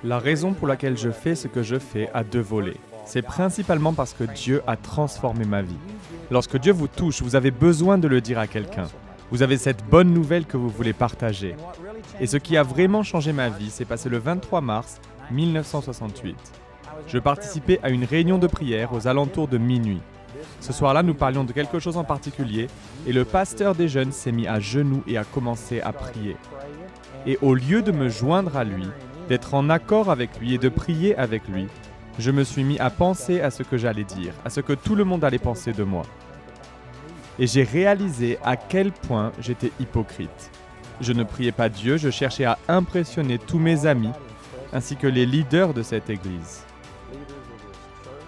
La raison pour laquelle je fais ce que je fais a deux volets. C'est principalement parce que Dieu a transformé ma vie. Lorsque Dieu vous touche, vous avez besoin de le dire à quelqu'un. Vous avez cette bonne nouvelle que vous voulez partager. Et ce qui a vraiment changé ma vie s'est passé le 23 mars 1968. Je participais à une réunion de prière aux alentours de minuit. Ce soir-là, nous parlions de quelque chose en particulier et le pasteur des jeunes s'est mis à genoux et a commencé à prier. Et au lieu de me joindre à lui, d'être en accord avec lui et de prier avec lui, je me suis mis à penser à ce que j'allais dire, à ce que tout le monde allait penser de moi. Et j'ai réalisé à quel point j'étais hypocrite. Je ne priais pas Dieu, je cherchais à impressionner tous mes amis, ainsi que les leaders de cette église.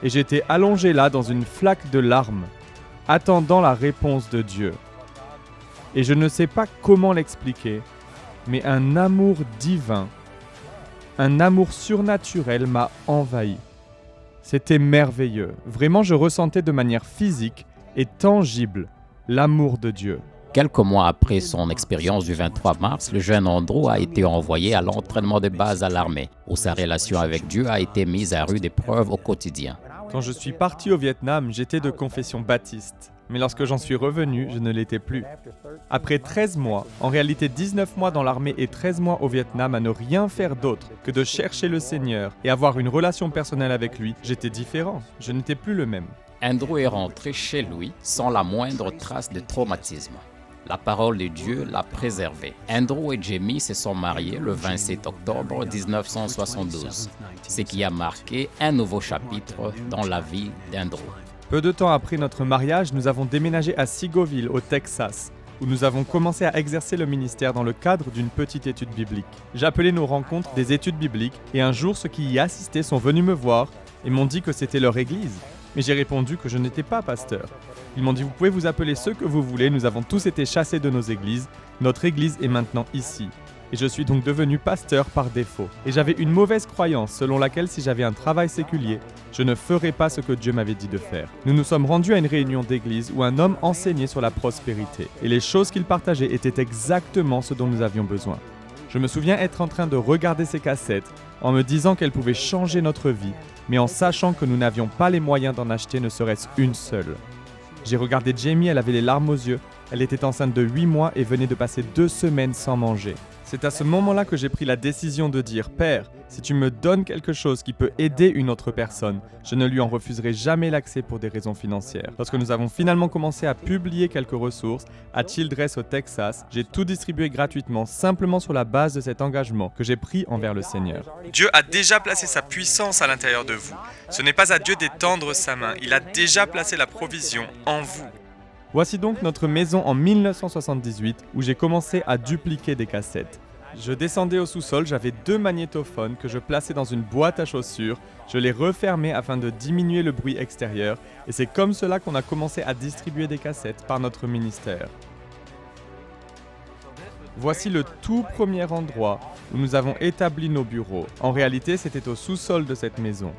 Et j'étais allongé là dans une flaque de larmes, attendant la réponse de Dieu. Et je ne sais pas comment l'expliquer, mais un amour divin, un amour surnaturel m'a envahi. C'était merveilleux. Vraiment, je ressentais de manière physique et tangible l'amour de Dieu. Quelques mois après son expérience du 23 mars, le jeune Andrew a été envoyé à l'entraînement de base à l'armée, où sa relation avec Dieu a été mise à rude épreuve au quotidien. Quand je suis parti au Vietnam, j'étais de confession baptiste. Mais lorsque j'en suis revenu, je ne l'étais plus. Après 13 mois, en réalité 19 mois dans l'armée et 13 mois au Vietnam à ne rien faire d'autre que de chercher le Seigneur et avoir une relation personnelle avec lui, j'étais différent. Je n'étais plus le même. Andrew est rentré chez lui sans la moindre trace de traumatisme. La parole de Dieu l'a préservé. Andrew et Jamie se sont mariés le 27 octobre 1972, ce qui a marqué un nouveau chapitre dans la vie d'Andrew. Peu de temps après notre mariage, nous avons déménagé à Seagoville, au Texas, où nous avons commencé à exercer le ministère dans le cadre d'une petite étude biblique. J'appelais nos rencontres des études bibliques et un jour, ceux qui y assistaient sont venus me voir et m'ont dit que c'était leur église. Mais j'ai répondu que je n'étais pas pasteur. Ils m'ont dit « Vous pouvez vous appeler ce que vous voulez, nous avons tous été chassés de nos églises. Notre église est maintenant ici. » Et je suis donc devenu pasteur par défaut. Et j'avais une mauvaise croyance selon laquelle si j'avais un travail séculier, je ne ferais pas ce que Dieu m'avait dit de faire. Nous nous sommes rendus à une réunion d'église où un homme enseignait sur la prospérité. Et les choses qu'il partageait étaient exactement ce dont nous avions besoin. Je me souviens être en train de regarder ces cassettes en me disant qu'elles pouvaient changer notre vie, mais en sachant que nous n'avions pas les moyens d'en acheter ne serait-ce une seule. J'ai regardé Jamie, elle avait les larmes aux yeux. Elle était enceinte de 8 mois et venait de passer 2 semaines sans manger. C'est à ce moment-là que j'ai pris la décision de dire « Père, si tu me donnes quelque chose qui peut aider une autre personne, je ne lui en refuserai jamais l'accès pour des raisons financières. » Lorsque nous avons finalement commencé à publier quelques ressources à Childress au Texas, j'ai tout distribué gratuitement, simplement sur la base de cet engagement que j'ai pris envers le Seigneur. Dieu a déjà placé sa puissance à l'intérieur de vous. Ce n'est pas à Dieu d'étendre sa main, il a déjà placé la provision en vous. Voici donc notre maison en 1978 où j'ai commencé à dupliquer des cassettes. Je descendais au sous-sol, j'avais 2 magnétophones que je plaçais dans une boîte à chaussures, je les refermais afin de diminuer le bruit extérieur et c'est comme cela qu'on a commencé à distribuer des cassettes par notre ministère. Voici le tout premier endroit où nous avons établi nos bureaux. En réalité, c'était au sous-sol de cette maison.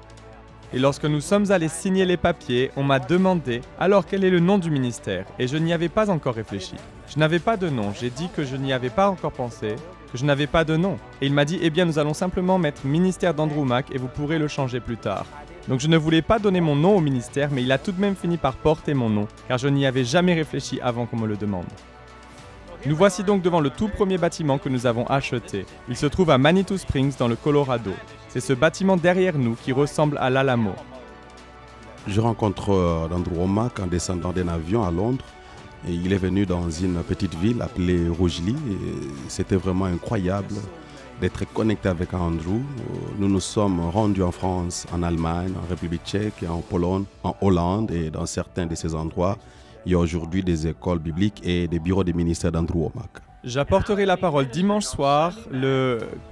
Et lorsque nous sommes allés signer les papiers, on m'a demandé « Alors, quel est le nom du ministère ?» Et je n'y avais pas encore réfléchi. Je n'avais pas de nom, j'ai dit que je n'y avais pas encore pensé, que je n'avais pas de nom. Et il m'a dit « Eh bien, nous allons simplement mettre ministère d'Andrew Mack et vous pourrez le changer plus tard. » Donc je ne voulais pas donner mon nom au ministère, mais il a tout de même fini par porter mon nom, car je n'y avais jamais réfléchi avant qu'on me le demande. Nous voici donc devant le tout premier bâtiment que nous avons acheté. Il se trouve à Manitou Springs dans le Colorado. C'est ce bâtiment derrière nous qui ressemble à l'Alamo. Je rencontre Andrew Mack en descendant d'un avion à Londres. Et il est venu dans une petite ville appelée Rougelly. C'était vraiment incroyable d'être connecté avec Andrew. Nous nous sommes rendus en France, en Allemagne, en République tchèque, en Pologne, en Hollande et dans certains de ces endroits. Il y a aujourd'hui des écoles bibliques et des bureaux des ministères d'Andrew Mack. J'apporterai la parole dimanche soir.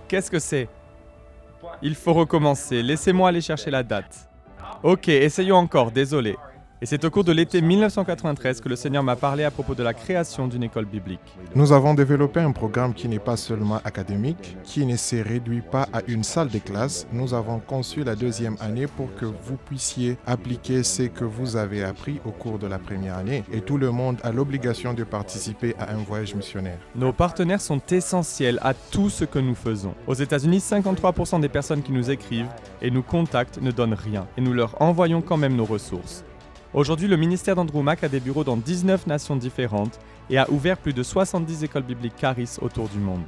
Qu'est-ce que c'est ? Il faut recommencer. Laissez-moi aller chercher la date. Ok, essayons encore, désolé. Et Et c'est au cours de l'été 1993 que le Seigneur m'a parlé à propos de la création d'une école biblique. Nous avons développé un programme qui n'est pas seulement académique, qui ne se réduit pas à une salle de classe. Nous avons conçu la deuxième année pour que vous puissiez appliquer ce que vous avez appris au cours de la première année. Et tout le monde a l'obligation de participer à un voyage missionnaire. Nos partenaires sont essentiels à tout ce que nous faisons. Aux États-Unis, 53% des personnes qui nous écrivent et nous contactent ne donnent rien, et nous leur envoyons quand même nos ressources. Aujourd'hui, le ministère d'Andrew Mack a des bureaux dans 19 nations différentes et a ouvert plus de 70 écoles bibliques Charis autour du monde.